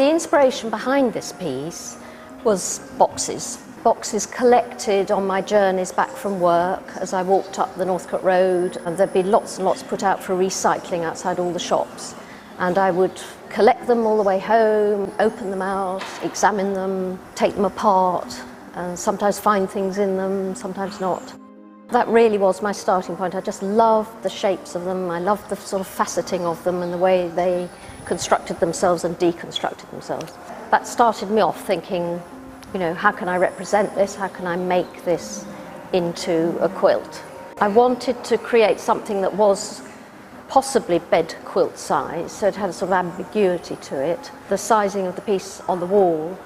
The inspiration behind this piece was boxes. Boxes collected on my journeys back from work as I walked up the Northcote Road, and there'd be lots and lots put out for recycling outside all the shops. And I would collect them all the way home, open them out, examine them, take them apart, and sometimes find things in them, sometimes not. That really was my starting point. I just loved the shapes of them. I loved the sort of faceting of them and the way they constructed themselves and deconstructed themselves. That started me off thinking, you know, how can I represent this? How can I make this into a quilt? I wanted to create something that was possibly bed quilt size, so it had a sort of ambiguity to it. The sizing of the piece on the wall,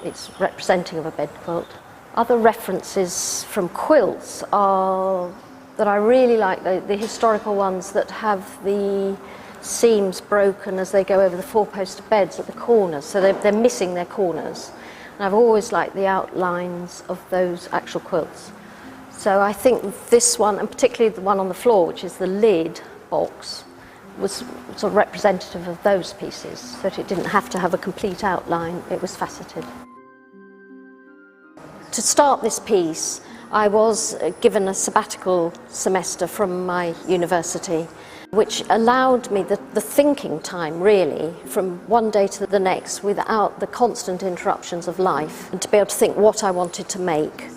it's representing of a bed quilt. Other references from quilts are that I really like the historical ones that have the seams broken as they go over the four-poster beds at the corners, so they're missing their corners. And I've always liked the outlines of those actual quilts. So I think this one, and particularly the one on the floor, which is the lid box, was sort of representative of those pieces, so that it didn't have to have a complete outline, it was faceted. To start this piece, I was given a sabbatical semester from my university, which allowed me the thinking time, really, from one day to the next without the constant interruptions of life, and to be able to think what I wanted to make.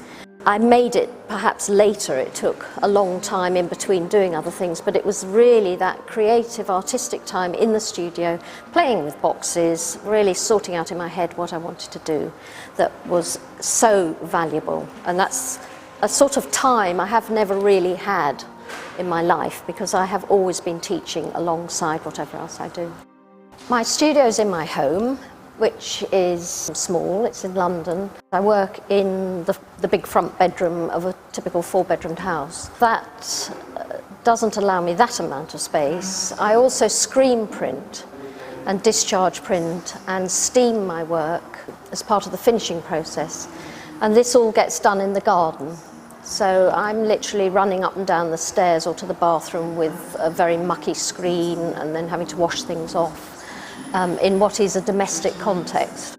I made it perhaps later. It took a long time in between doing other things, but it was really that creative, artistic time in the studio, playing with boxes, really sorting out in my head what I wanted to do, that was so valuable. And that's a sort of time I have never really had in my life, because I have always been teaching alongside whatever else I do. My studio's in my home, which is small. It's in London. I work in the big front bedroom of a typical four-bedroomed house. That doesn't allow me that amount of space. I also screen print and discharge print and steam my work as part of the finishing process. And this all gets done in the garden. So I'm literally running up and down the stairs or to the bathroom with a very mucky screen and then having to wash things off. In what is a domestic context.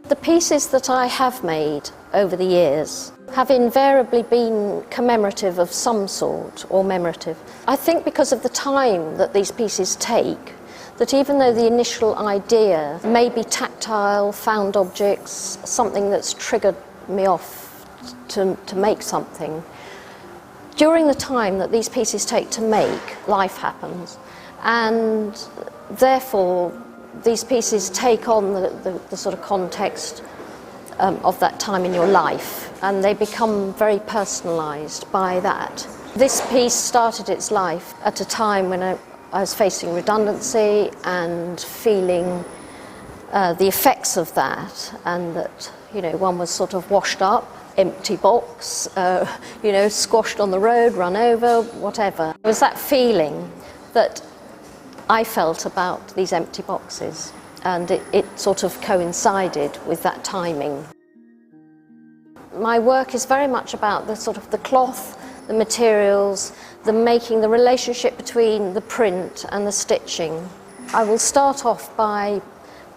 The pieces that I have made over the years have invariably been commemorative of some sort, or memorative. I think because of the time that these pieces take, that even though the initial idea may be tactile, found objects, something that's triggered me off to make something, during the time that these pieces take to make, life happens. And therefore, these pieces take on the sort of context of that time in your life, and they become very personalised by that. This piece started its life at a time when I was facing redundancy and feeling the effects of that, and that, you know, one was sort of washed up, empty box, you know, squashed on the road, run over, whatever. It was that feeling that I felt about these empty boxes, and it sort of coincided with that timing. My work is very much about the sort of the cloth, the materials, the making, the relationship between the print and the stitching. I will start off by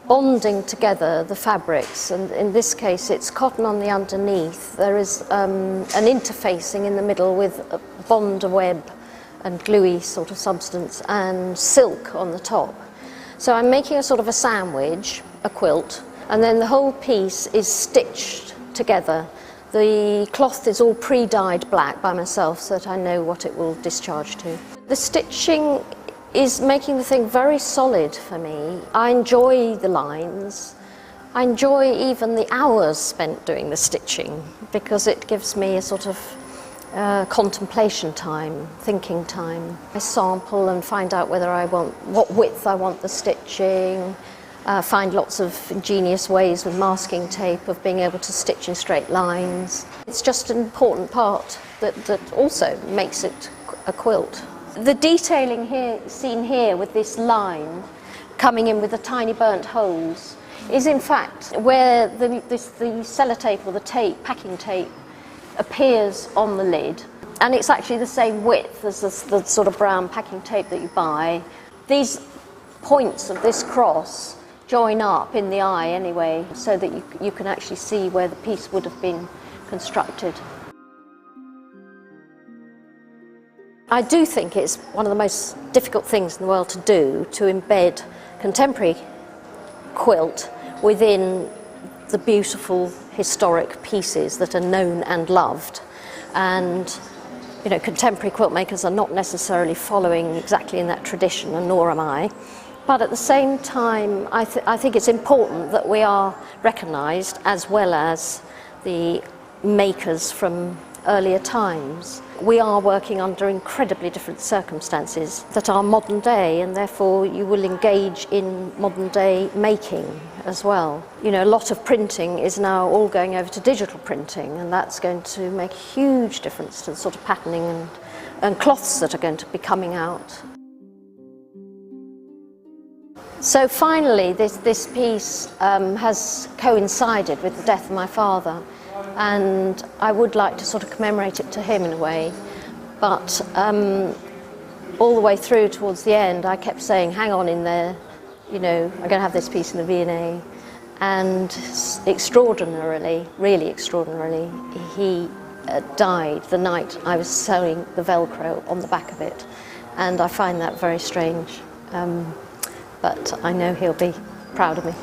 bonding together the fabrics, and in this case it's cotton on the underneath. There is an interfacing in the middle with a bond web and gluey sort of substance, and silk on the top. So I'm making a sort of a sandwich, a quilt, and then the whole piece is stitched together. The cloth is all pre-dyed black by myself so that I know what it will discharge to. The stitching is making the thing very solid for me. I enjoy the lines. I enjoy even the hours spent doing the stitching, because it gives me a sort of contemplation time, thinking time. I sample and find out whether I want, what width I want the stitching, find lots of ingenious ways with masking tape of being able to stitch in straight lines. It's just an important part that also makes it a quilt. The detailing here, seen here with this line coming in with the tiny burnt holes, is in fact where the sellotape or the tape, packing tape, appears on the lid, and it's actually the same width as the sort of brown packing tape that you buy. These points of this cross join up in the eye anyway, so that you can actually see where the piece would have been constructed. I do think it's one of the most difficult things in the world to do, to embed contemporary quilt within the beautiful historic pieces that are known and loved. And you know, contemporary quilt makers are not necessarily following exactly in that tradition, and nor am I. But at the same time, I think it's important that we are recognised, as well as the makers from earlier times. We are working under incredibly different circumstances that are modern day, and therefore you will engage in modern day making as well. You know, a lot of printing is now all going over to digital printing, and that's going to make a huge difference to the sort of patterning and cloths that are going to be coming out. So finally, this piece has coincided with the death of my father, and I would like to sort of commemorate it to him in a way, but all the way through towards the end I kept saying, hang on in there, you know, I'm going to have this piece in the V&A. And extraordinarily, really extraordinarily, he died the night I was sewing the Velcro on the back of it, and I find that very strange, but I know he'll be proud of me.